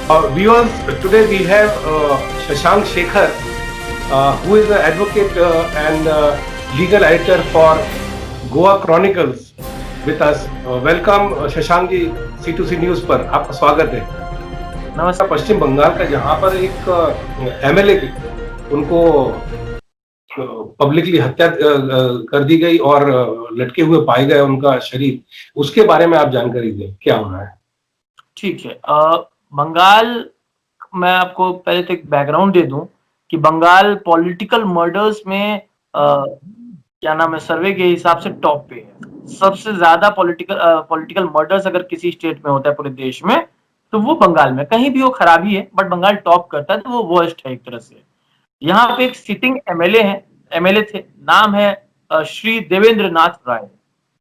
Viewers, today we have Shashank Shekhar, who is an advocate and legal editor for Goa Chronicles with us. Welcome Shashank ji, C2C news पर आपका स्वागत है। नमस्कार। पश्चिम बंगाल का जहां पर एक एमएलए की उनको पब्लिकली हत्या कर दी गई और लटके हुए पाए गए उनका शरीर, उसके बारे में आप जानकारी दें, क्या हो रहा है? ठीक है। बंगाल, मैं आपको पहले तो एक बैकग्राउंड दे दूं कि बंगाल पॉलिटिकल मर्डर्स में क्या नाम है, सर्वे के हिसाब से टॉप पे है। सबसे ज्यादा पॉलिटिकल मर्डर्स अगर किसी स्टेट में होता है पूरे देश में, तो वो बंगाल में। कहीं भी वो खराबी है, बट बंगाल टॉप करता है, तो वो वर्स्ट है एक तरह से। यहाँ पे एक सिटिंग एमएलए थे, नाम है श्री देवेंद्र नाथ राय।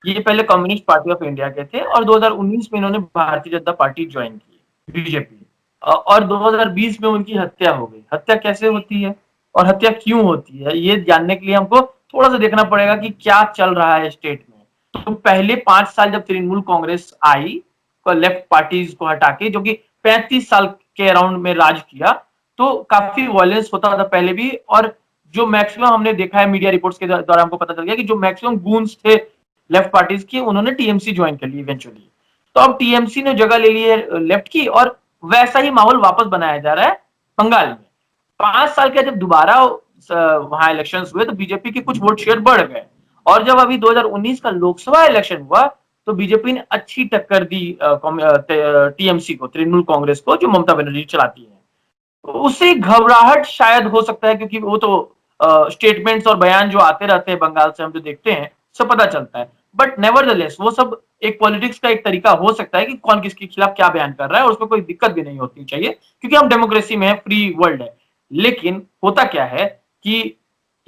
ये पहले कम्युनिस्ट पार्टी ऑफ इंडिया के थे और 2019 में इन्होंने भारतीय जनता पार्टी ज्वाइन की, बीजेपी। और 2020 में उनकी हत्या हो गई। हत्या कैसे होती है और हत्या क्यों होती है, ये जानने के लिए हमको थोड़ा सा देखना पड़ेगा कि क्या चल रहा है स्टेट में। तो पहले 5 साल जब तृणमूल कांग्रेस आई, लेफ्ट पार्टीज को हटा के, जो कि 35 साल के अराउंड में राज किया, तो काफी वायलेंस होता था पहले भी। और जो मैक्सिमम हमने देखा है मीडिया रिपोर्ट्स के द्वारा, हमको पता चल गया कि जो मैक्सिमम गूंस थे लेफ्ट पार्टीज की, उन्होंने टीएमसी ज्वाइन कर ली इवेंचुअली। तो अब टीएमसी ने जगह ले ली है लेफ्ट की, और वैसा ही माहौल वापस बनाया जा रहा है बंगाल में। 5 साल के जब दोबारा वहां इलेक्शंस हुए, तो बीजेपी के कुछ वोट शेयर बढ़ गए। और जब अभी 2019 का लोकसभा इलेक्शन हुआ, तो बीजेपी ने अच्छी टक्कर दी टीएमसी को, तृणमूल कांग्रेस को, जो ममता बनर्जी चलाती है। तो उससे घबराहट शायद हो सकता है, क्योंकि वो तो स्टेटमेंट्स और बयान जो आते रहते हैं बंगाल से, हम जो देखते हैं, सब पता चलता है। बट नेवरदलेस वो सब एक पॉलिटिक्स का एक तरीका हो सकता है कि कौन किसके खिलाफ क्या बयान कर रहा है, और उसमें कोई दिक्कत भी नहीं होती चाहिए, क्योंकि हम डेमोक्रेसी में है, फ्री वर्ल्ड है। लेकिन होता क्या है कि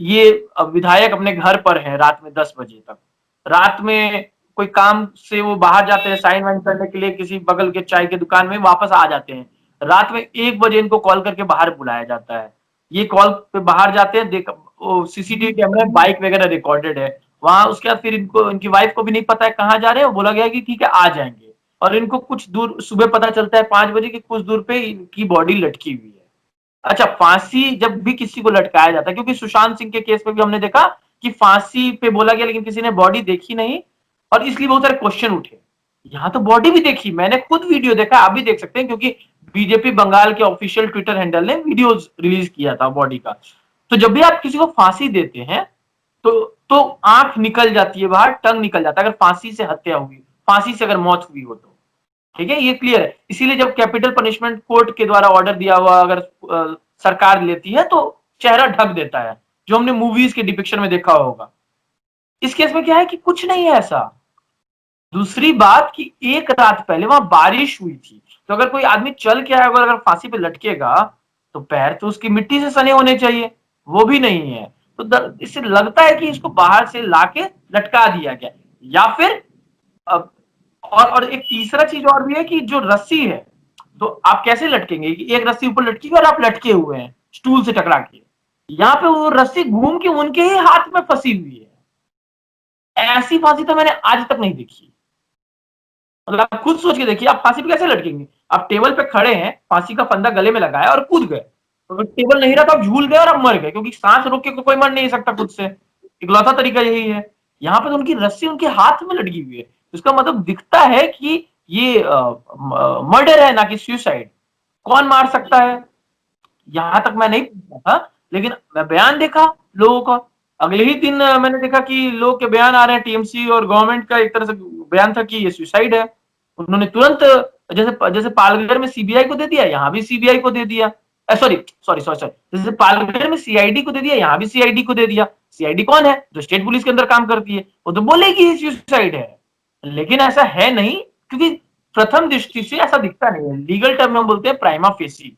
ये विधायक अपने घर पर है रात में 10 बजे तक। रात में कोई काम से वो बाहर जाते हैं साइन वाइन करने के लिए, किसी बगल के चाय की दुकान में, वापस आ जाते हैं। रात में 1 बजे इनको कॉल करके बाहर बुलाया जाता है। ये कॉल पे बाहर जाते हैं, देख सीसीटीवी कैमरा में बाइक वगैरह रिकॉर्डेड है वहां। उसके बाद फिर इनको, इनकी वाइफ को भी नहीं पता है कहाँ जा रहे हैं, बोला गया कि ठीक है आ जाएंगे। और इनको कुछ दूर सुबह पता चलता है 5 बजे की, कुछ दूर पे इनकी बॉडी लटकी हुई है। अच्छा, फांसी जब भी किसी को लटकाया जाता है, क्योंकि सुशांत सिंह के केस में भी हमने देखा कि फांसी पे बोला गया, लेकिन किसी ने बॉडी देखी नहीं, और इसलिए बहुत सारे क्वेश्चन उठे। यहाँ तो बॉडी भी देखी, मैंने खुद वीडियो देखा, आप भी देख सकते हैं, क्योंकि बीजेपी बंगाल के ऑफिशियल ट्विटर हैंडल ने वीडियोस रिलीज किया था बॉडी का। तो जब भी आप किसी को फांसी देते हैं, तो आंख निकल जाती है बाहर, टंग निकल जाता है, अगर फांसी से हत्या हुई, फांसी से अगर मौत हुई हो तो। ठीक है, ये क्लियर है। इसीलिए जब कैपिटल पनिशमेंट कोर्ट के द्वारा ऑर्डर दिया हुआ अगर सरकार लेती है, तो चेहरा ढक देता है, जो हमने मूवीज के डिपिक्शन में देखा होगा। इस केस में क्या है कि कुछ नहीं है ऐसा। दूसरी बात कि एक रात पहले वहां बारिश हुई थी, तो अगर कोई आदमी चल के आएगा, अगर फांसी पे लटकेगा, तो पैर तो उसकी मिट्टी से सने होने चाहिए, वो भी नहीं है। तो इससे लगता है कि इसको बाहर से लाके लटका दिया गया। या फिर अब, और एक तीसरा चीज और भी है कि जो रस्सी है, तो आप कैसे लटकेंगे कि एक रस्सी ऊपर लटकी और आप लटके हुए हैं स्टूल से टकरा के। यहाँ पे वो रस्सी घूम के उनके ही हाथ में फंसी हुई है। ऐसी फांसी तो मैंने आज तक नहीं देखी। मतलब आप खुद सोच के देखिए, आप फांसी पे कैसे लटकेंगे? आप टेबल पे खड़े हैं, फांसी का फंदा गले में लगाया और कूद गए। तो टेबल नहीं रहा तो आप झूल गए और आप मर गए, क्योंकि सांस रोक के कोई मर नहीं सकता खुद से। इकलौता तरीका यही है। यहाँ पे तो उनकी रस्सी उनके हाथ में लटकी हुई है, इसका मतलब दिखता है कि ये मर्डर है, ना कि सुसाइड। कौन मार सकता है, यहां तक मैं नहीं पूछा था, लेकिन मैं बयान देखा लोगों का। अगले ही दिन मैंने देखा कि लोग के बयान आ रहे हैं, टीएमसी और गवर्नमेंट का एक तरह से बयान था कि ये सुसाइड है। उन्होंने तुरंत, जैसे जैसे पालघर में सीबीआई को दे दिया, यहाँ भी सीबीआई को दे दिया। सॉरी सॉरी सॉरी सॉरी, जैसे पालघर में सीआईडी को दे दिया, यहाँ भी सीआईडी को दे दिया। सीआईडी कौन है? जो स्टेट पुलिस के अंदर काम करती है। वो तो बोलेगी सुसाइड है, लेकिन ऐसा है नहीं, क्योंकि प्रथम दृष्टि से ऐसा दिखता नहीं है। लीगल टर्म में हम बोलते हैं प्राइमा फेसी।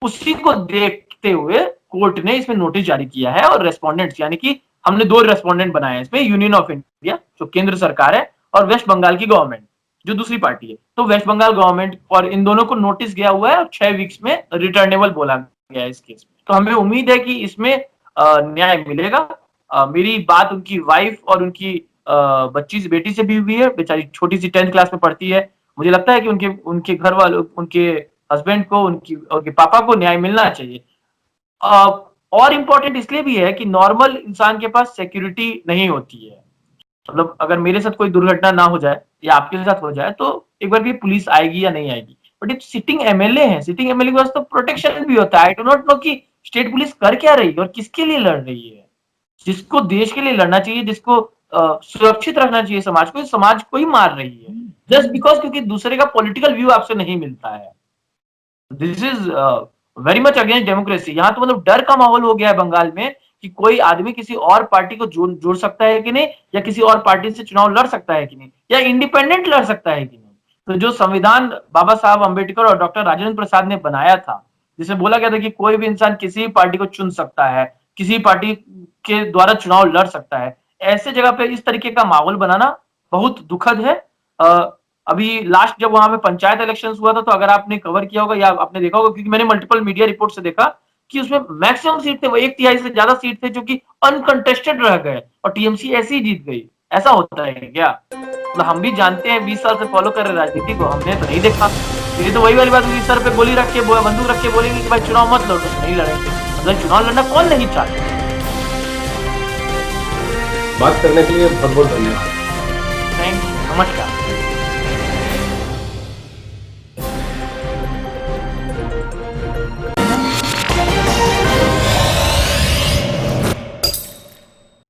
उसी को देखते हुए कोर्ट ने इसमें नोटिस जारी किया है, और रेस्पोंडेंट्स, यानी कि हमने 2 रेस्पोंडेंट बनाए हैं इसमें, यूनियन ऑफ इंडिया जो केंद्र सरकार है, और वेस्ट बंगाल की गवर्नमेंट जो दूसरी पार्टी है। तो वेस्ट बंगाल गवर्नमेंट और इन दोनों को नोटिस गया हुआ है, और 6 वीक्स में रिटर्नेबल बोला गया है इस केस में। तो हमें उम्मीद है कि इसमें न्याय मिलेगा। मेरी बात उनकी वाइफ और उनकी बच्ची बेटी से भी हुई है। बेचारी छोटी सी 10th क्लास में पढ़ती है। मुझे लगता है कि उनके उनके घर वालों, उनके हस्बैंड को, उनके पापा को न्याय मिलना चाहिए। और इम्पोर्टेंट इसलिए भी है कि नॉर्मल इंसान के पास सिक्योरिटी नहीं होती है। मतलब अगर मेरे साथ कोई दुर्घटना ना हो जाए या आपके साथ हो जाए तो एक बार भी पुलिस आएगी या नहीं आएगी। बट ये सिटिंग एमएलए है, सिटिंग एमएलए के पास तो प्रोटेक्शन भी होता है। आई डू नॉट नो कि स्टेट पुलिस कर क्या रही है और किसके लिए लड़ रही है। जिसको देश के लिए लड़ना चाहिए, जिसको सुरक्षित रखना चाहिए समाज को, इस समाज को ही मार रही है जस्ट बिकॉज क्योंकि दूसरे का पॉलिटिकल व्यू आपसे नहीं मिलता है। This is very much against democracy. यहाँ तो मतलब डर का माहौल हो गया है बंगाल में कि कोई आदमी किसी और पार्टी को जोड़ सकता है कि नहीं, या किसी और पार्टी से चुनाव लड़ सकता है कि नहीं, या इंडिपेंडेंट लड़ सकता है कि नहीं। तो जो संविधान बाबा साहब अम्बेडकर और डॉक्टर राजेंद्र प्रसाद ने बनाया था, जिसमें बोला गया था कि कोई भी इंसान किसी भी पार्टी को चुन सकता है, किसी पार्टी के द्वारा चुनाव लड़ सकता है, ऐसे जगह पे इस तरीके का माहौल बनाना बहुत दुखद है। अभी लास्ट जब वहां पे पंचायत इलेक्शंस हुआ था, तो अगर आपने कवर किया होगा या आपने देखा होगा, क्योंकि मैंने मल्टीपल मीडिया रिपोर्ट से देखा कि उसमें मैक्सिमम सीट थे, वो 1/3 से ज्यादा सीट थे जो कि अनकंटेस्टेड रह गए और टीएमसी ऐसे ही जीत गई। ऐसा होता है क्या? मतलब हम भी जानते हैं, 20 साल से फॉलो कर रहे राजनीति को, हमने तो नहीं देखा। ये तो वही वाली बात हुई, सर पे गोली रख के, बंदूक रख के बोलेंगे कि भाई चुनाव मत लड़ो, तो नहीं लड़ेंगे। मतलब चुनाव लड़ना कौन नहीं चाहता। बात करने के लिए बहुत बहुत धन्यवाद। थैंक यू, नमस्कार।